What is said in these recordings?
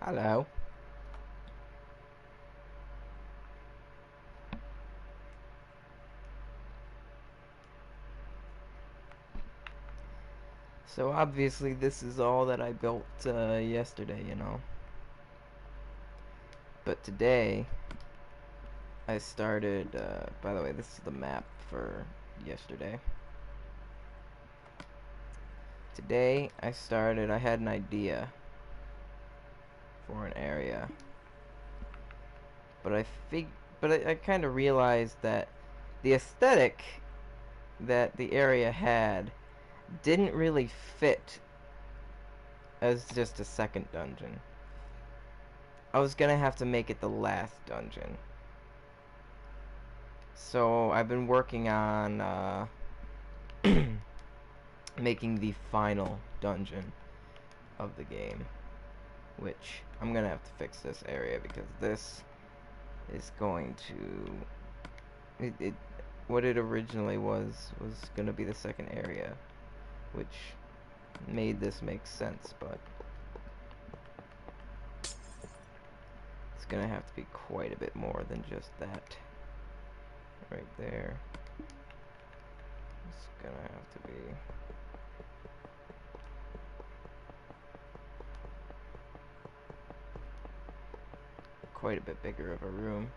Hello. So obviously this is all that I built yesterday, you know. But today I started, by the way, this is the map for yesterday. Today I had an idea for an area. But I kind of realized that the aesthetic that the area had didn't really fit as just a second dungeon. I was gonna have to make it the last dungeon. So I've been working on making the final dungeon of the game, which I'm gonna have to fix this area because this is going to it what it originally was gonna be the second area, which made this make sense, but it's gonna have to be quite a bit more than just that right there. It's gonna have to be quite a bit bigger of a room.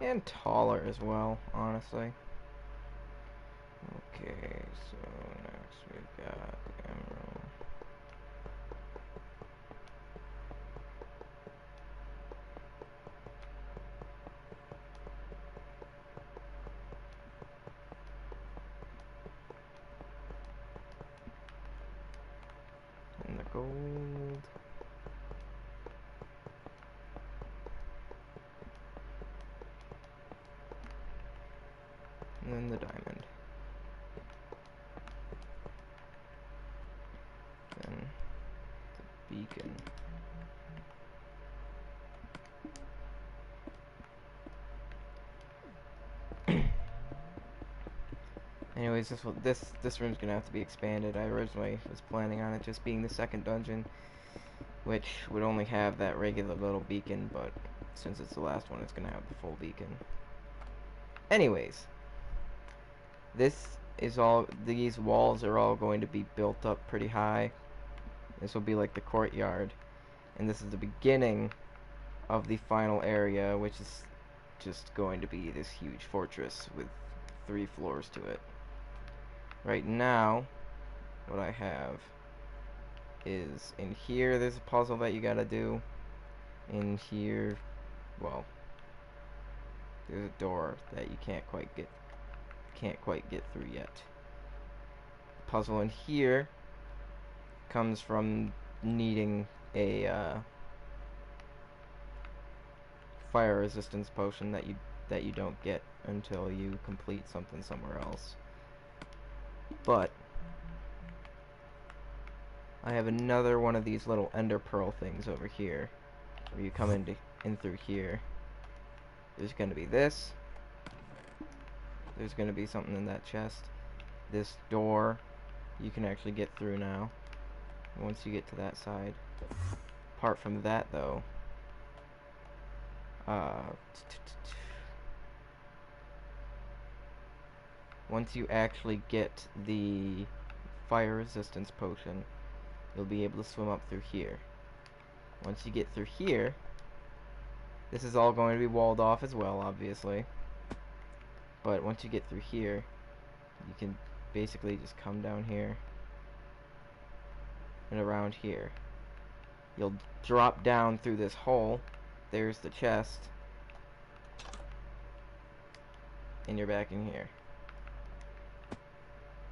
And taller as well, honestly. Okay, so next we've got emerald. And the gold. And then the diamond. Then the beacon. Anyways, this room's gonna have to be expanded. I originally was planning on it just being the second dungeon, which would only have that regular little beacon, but since it's the last one, it's gonna have the full beacon. Anyways, these walls are all going to be built up pretty high. This will be like the courtyard, and this is the beginning of the final area, which is just going to be this huge fortress with 3 floors to it. Right now, what I have is in here there's a puzzle that you gotta do. In here, well, there's a door that you can't quite get through yet. The puzzle in here comes from needing a fire resistance potion that you don't get until you complete something somewhere else. But I have another one of these little ender pearl things over here, where you come in through here. There's going to be this. There's going to be something in that chest. This door you can actually get through now once you get to that side. Apart from that, though, once you actually get the fire resistance potion, you'll be able to swim up through here. Once you get through here, this is all going to be walled off as well, obviously. But once you get through here, you can basically just come down here and around here. You'll drop down through this hole. There's the chest. And you're back in here.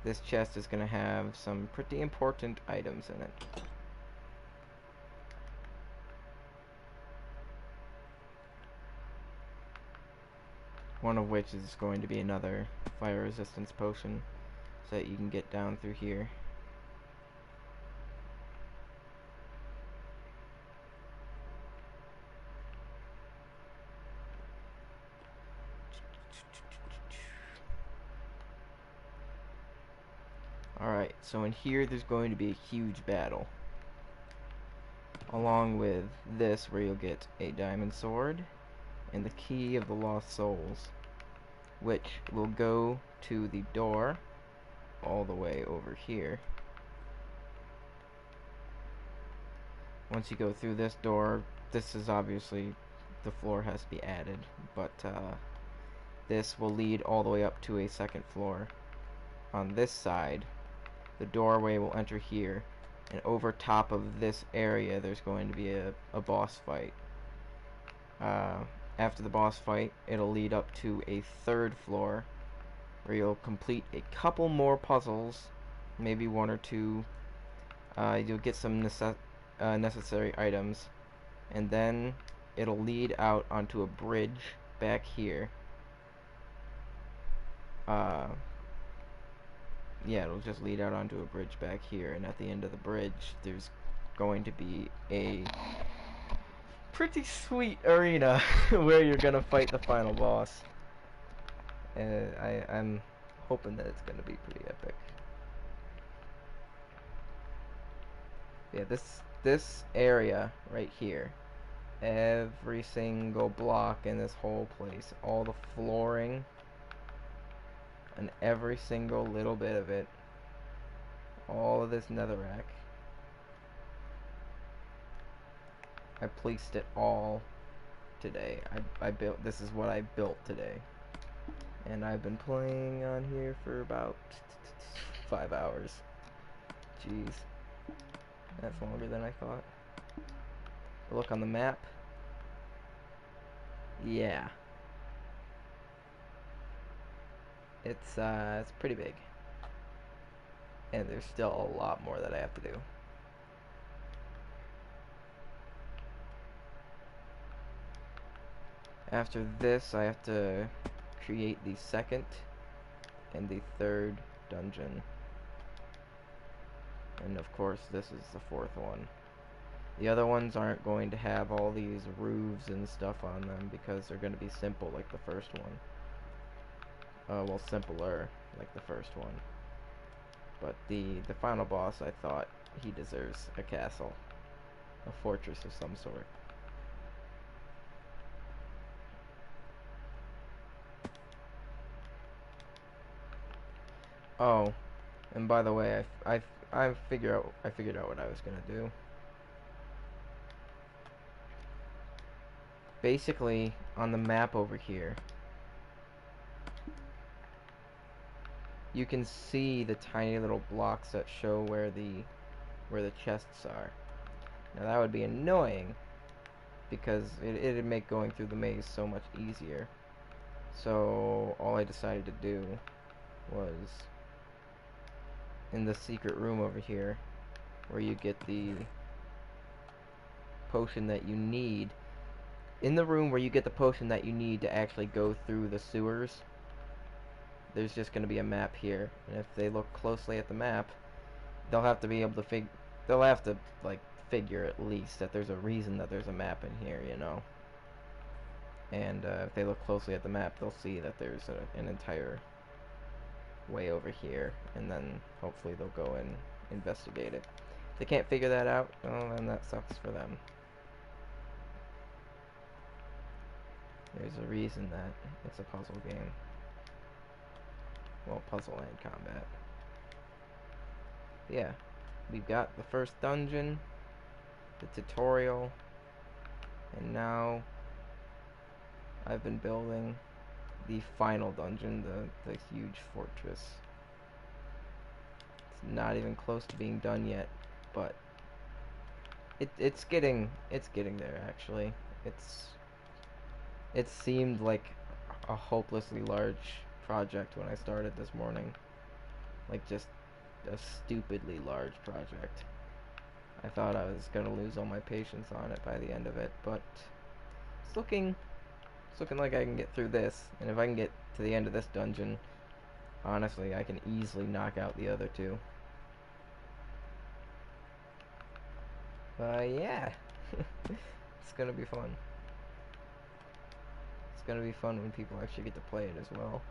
This chest is going to have some pretty important items in it. One of which is going to be another fire resistance potion, so that you can get down through here. Alright, so in here there's going to be a huge battle. Along with this, where you'll get a diamond sword and the key of the lost souls, which will go to the door all the way over here. Once you go through this door, this is obviously, the floor has to be added, but this will lead all the way up to a second floor. On this side, the doorway will enter here, and over top of this area there's going to be a boss fight. After the boss fight, it'll lead up to a third floor where you'll complete a couple more puzzles, maybe one or two. You'll get some necessary items, and then it'll lead out onto a bridge back here. Yeah, it'll just lead out onto a bridge back here, and at the end of the bridge there's going to be a pretty sweet arena where you're gonna fight the final boss. And I'm hoping that it's gonna be pretty epic. Yeah, this area right here, every single block in this whole place, all the flooring and every single little bit of it, all of this netherrack, I placed it all today. I built, this is what I built today, and I've been playing on here for about 5 hours. Jeez, that's longer than I thought. Look on the map. Yeah, it's pretty big, and there's still a lot more that I have to do. After this, I have to create the second and the third dungeon, and of course this is the fourth one. The other ones aren't going to have all these roofs and stuff on them because they're going to be simple like the first one. Well, simpler like the first one. But the final boss, I thought he deserves a castle, a fortress of some sort. Oh, and by the way, I figured out what I was gonna do. Basically, on the map over here, you can see the tiny little blocks that show where the chests are. Now that would be annoying because it'd make going through the maze so much easier. So all I decided to do was, in the secret room over here, where you get the potion that you need, in the room where you get the potion that you need to actually go through the sewers, there's just going to be a map here, and if they look closely at the map, they'll have to be able to like figure at least that there's a reason that there's a map in here, you know. And if they look closely at the map, they'll see that there's an entire way over here, and then hopefully they'll go and investigate it. If they can't figure that out, well, then that sucks for them. There's a reason that it's a puzzle game. Well, puzzle and combat. Yeah, we've got the first dungeon, the tutorial, and now I've been building the final dungeon, the huge fortress. It's not even close to being done yet, but it's getting there actually. It seemed like a hopelessly large project when I started this morning. Like just a stupidly large project. I thought I was gonna lose all my patience on it by the end of it, but it's looking like I can get through this, and if I can get to the end of this dungeon, honestly, I can easily knock out the other two. Yeah. It's gonna be fun. It's gonna be fun when people actually get to play it as well.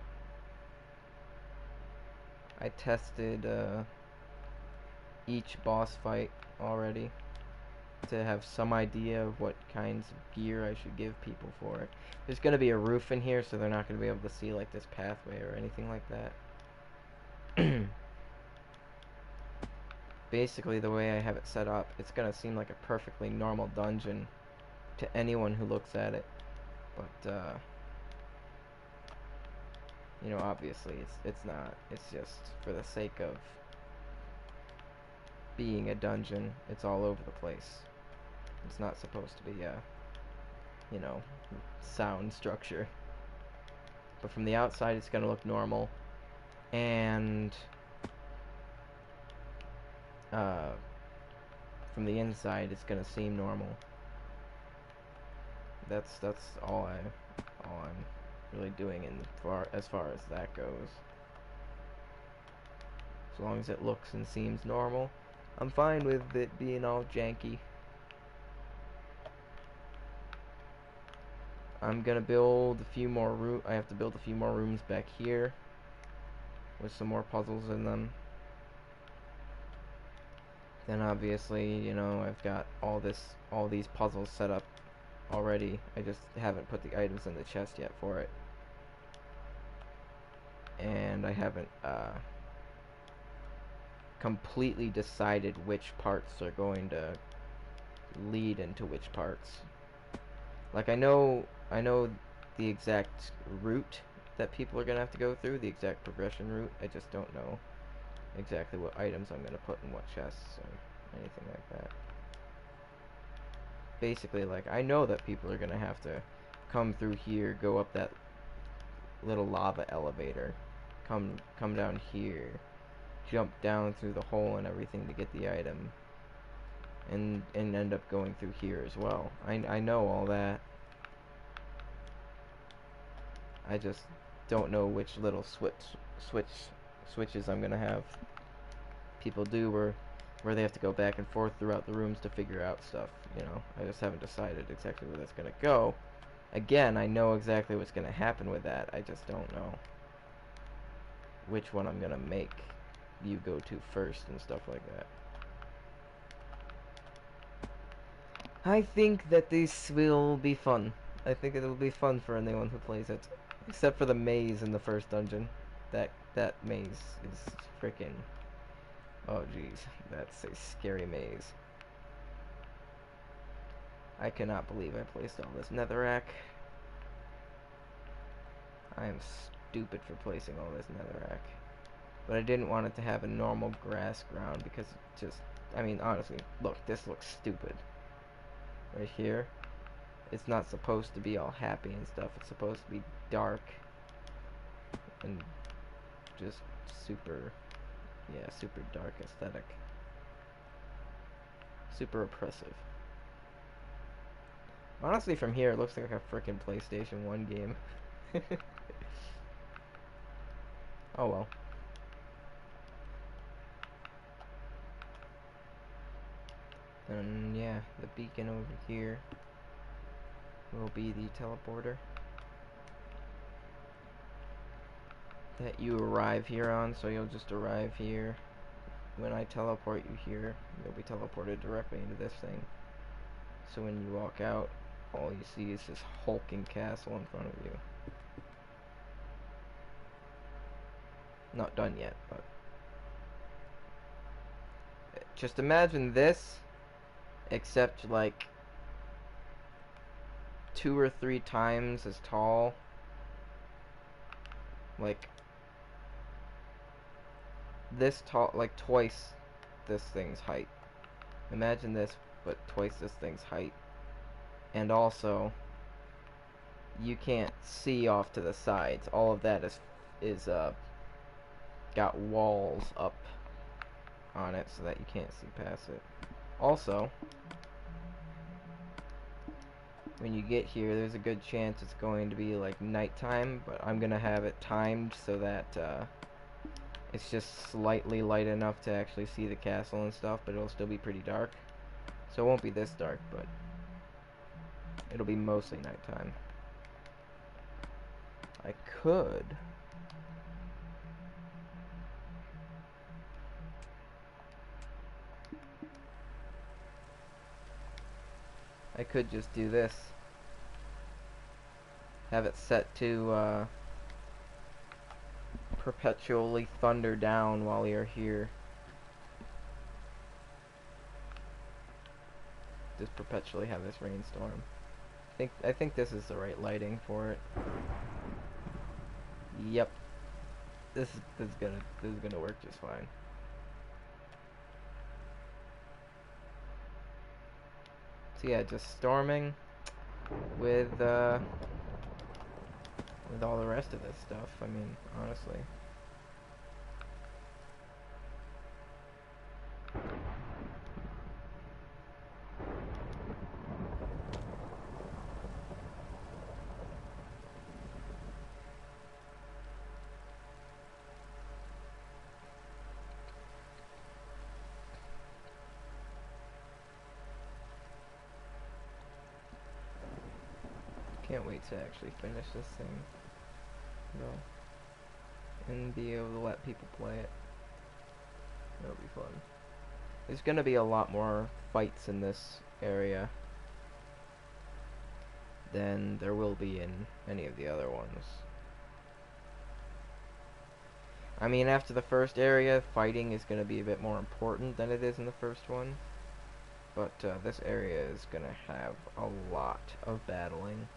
I tested each boss fight already to have some idea of what kinds of gear I should give people for it. There's going to be a roof in here, so they're not going to be able to see like this pathway or anything like that. Basically, the way I have it set up, it's going to seem like a perfectly normal dungeon to anyone who looks at it. But, you know, obviously it's not. It's just for the sake of being a dungeon. It's all over the place. It's not supposed to be a, you know, sound structure. But from the outside, it's going to look normal. And from the inside, it's going to seem normal. That's all I'm really doing as far as that goes. As long as it looks and seems normal, I'm fine with it being all janky. I'm gonna build a few more I have to build a few more rooms back here with some more puzzles in them. Then obviously, you know, I've got all these puzzles set up already. I just haven't put the items in the chest yet for it. And I haven't completely decided which parts are going to lead into which parts. Like I know the exact route that people are gonna have to go through, the exact progression route. I just don't know exactly what items I'm gonna put in what chests or anything like that. Basically, like, I know that people are gonna have to come through here, go up that little lava elevator, come down here, jump down through the hole and everything to get the item, and end up going through here as well. I know all that. I just don't know which little switches I'm gonna have people do where they have to go back and forth throughout the rooms to figure out stuff, you know. I just haven't decided exactly where that's gonna go. Again, I know exactly what's gonna happen with that. I just don't know which one I'm gonna make you go to first and stuff like that. I think that this will be fun. I think it will be fun for anyone who plays it. Except for the maze in the first dungeon. That maze is freaking... Oh jeez, that's a scary maze. I cannot believe I placed all this netherrack. I am stupid for placing all this netherrack. But I didn't want it to have a normal grass ground because it just... I mean, honestly, look, this looks stupid. Right here. It's not supposed to be all happy and stuff. It's supposed to be dark. And just super... Yeah, super dark aesthetic. Super oppressive. Honestly, from here, it looks like a frickin' PlayStation 1 game. Oh well. And yeah, the beacon over here will be the teleporter that you arrive here on, so you'll just arrive here. When I teleport you here, you'll be teleported directly into this thing. So when you walk out, all you see is this hulking castle in front of you. Not done yet, but... Just imagine this, except like 2 or 3 times as tall. Like this tall, like twice this thing's height. Imagine this, but twice this thing's height. And also, you can't see off to the sides. All of that is got walls up on it so that you can't see past it. Also, when you get here, there's a good chance it's going to be like nighttime, but I'm gonna have it timed so that it's just slightly light enough to actually see the castle and stuff, but it'll still be pretty dark. So it won't be this dark, but it'll be mostly nighttime. I could... I could just do this. Have it set to perpetually thunder down while you're here. Just perpetually have this rainstorm. I think this is the right lighting for it. Yep. This is gonna work just fine. So yeah, just storming with all the rest of this stuff. I mean, honestly. Can't wait to actually finish this thing, though, and be able to let people play it. That'll be fun. There's gonna be a lot more fights in this area than there will be in any of the other ones. I mean, after the first area, fighting is gonna be a bit more important than it is in the first one. But this area is gonna have a lot of battling.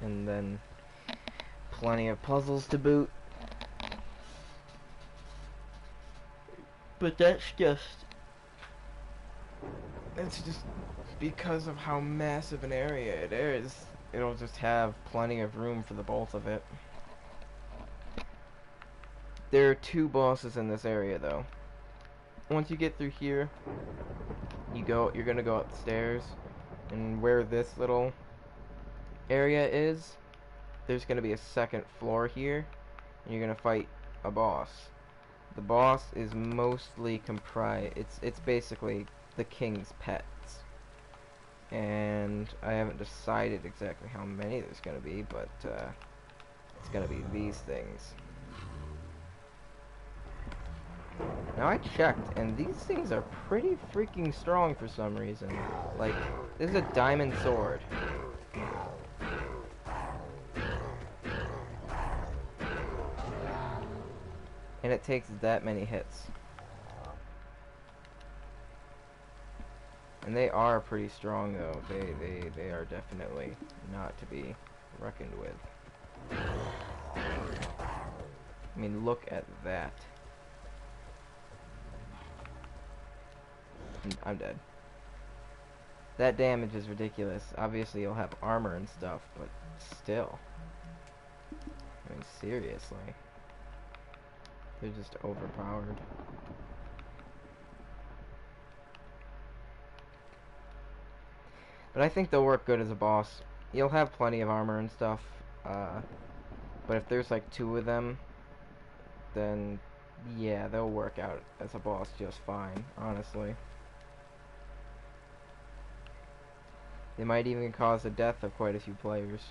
And then plenty of puzzles to boot. But that's just because of how massive an area it is. It'll just have plenty of room for the both of it. There are 2 bosses in this area though. Once you get through here, you're gonna go up the stairs, and where this little area is, there's gonna be a second floor here, and you're gonna fight a boss. The boss is mostly comprised. It's basically the king's pets, and I haven't decided exactly how many there's gonna be, but it's gonna be these things. Now I checked, and these things are pretty freaking strong for some reason. Like, this is a diamond sword. And it takes that many hits. And they are pretty strong though. They are definitely not to be reckoned with. I mean, look at that. I'm dead. That damage is ridiculous. Obviously you'll have armor and stuff, but still. I mean, seriously. They're just overpowered. But I think they'll work good as a boss. You'll have plenty of armor and stuff. But if there's like 2 of them, then yeah, they'll work out as a boss just fine, honestly. They might even cause the death of quite a few players,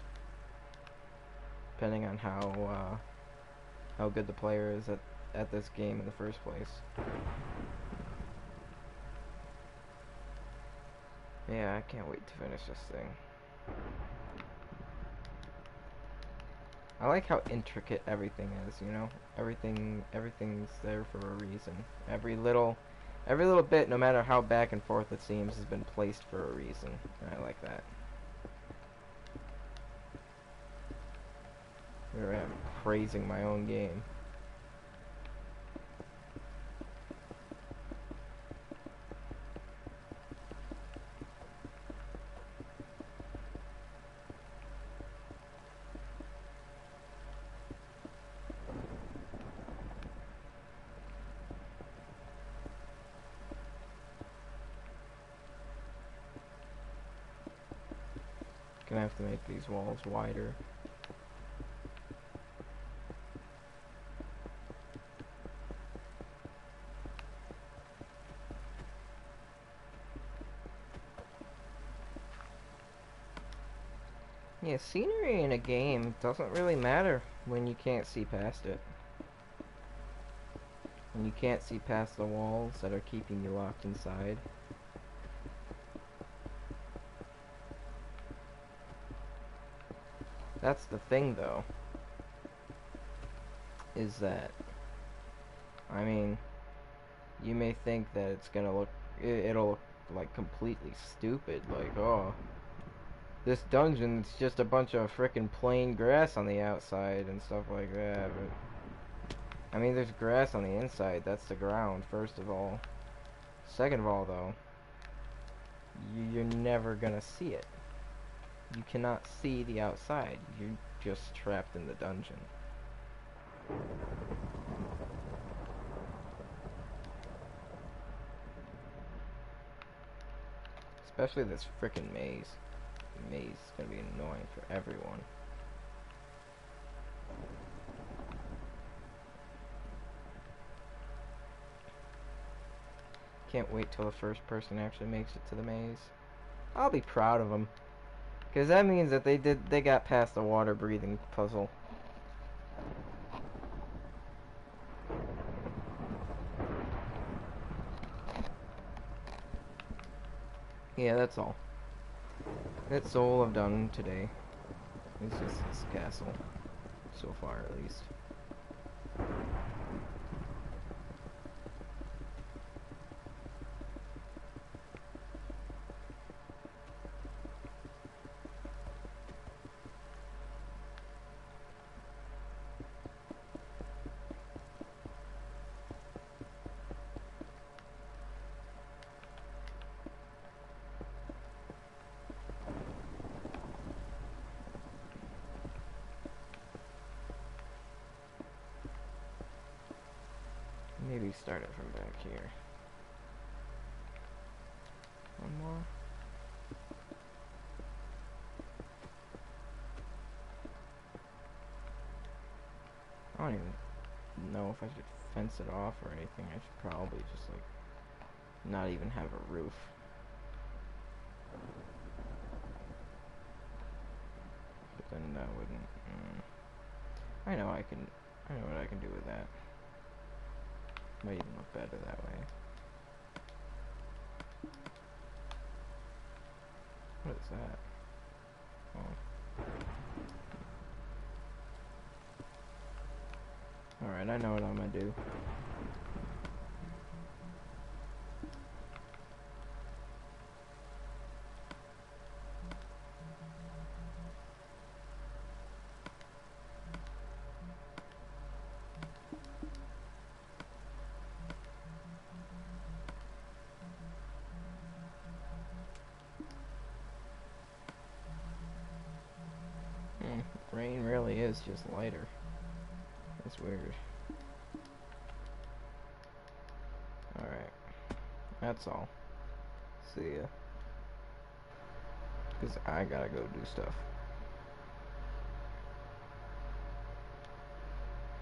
depending on how good the player is at this game in the first place. Yeah, I can't wait to finish this thing. I like how intricate everything is, you know? Everything's there for a reason. Every little bit, no matter how back and forth it seems, has been placed for a reason. I like that. Here I am praising my own game. Gonna have to make these walls wider. Yeah, scenery in a game doesn't really matter when you can't see past it. When you can't see past the walls that are keeping you locked inside. That's the thing, though, is that, I mean, you may think that it's gonna look, it'll look like completely stupid, like, oh, this dungeon's just a bunch of frickin' plain grass on the outside and stuff like that, but, I mean, there's grass on the inside, that's the ground, first of all. Second of all, though, you're never gonna see it. You cannot see the outside, you're just trapped in the dungeon. Especially this frickin' maze. The maze is gonna be annoying for everyone. Can't wait till the first person actually makes it to the maze. I'll be proud of them, because that means that they got past the water breathing puzzle. Yeah, that's all. That's all I've done today. It's just this castle. So far, at least. Maybe start it from back here. One more. I don't even know if I should fence it off or anything. I should probably just, like, not even have a roof. But then that wouldn't... I know what I can do with that. Might even look better that way. What is that? Oh. Alright, I know what I'm gonna do. Rain really is just lighter. That's weird. Alright. That's all. See ya. Because I gotta go do stuff.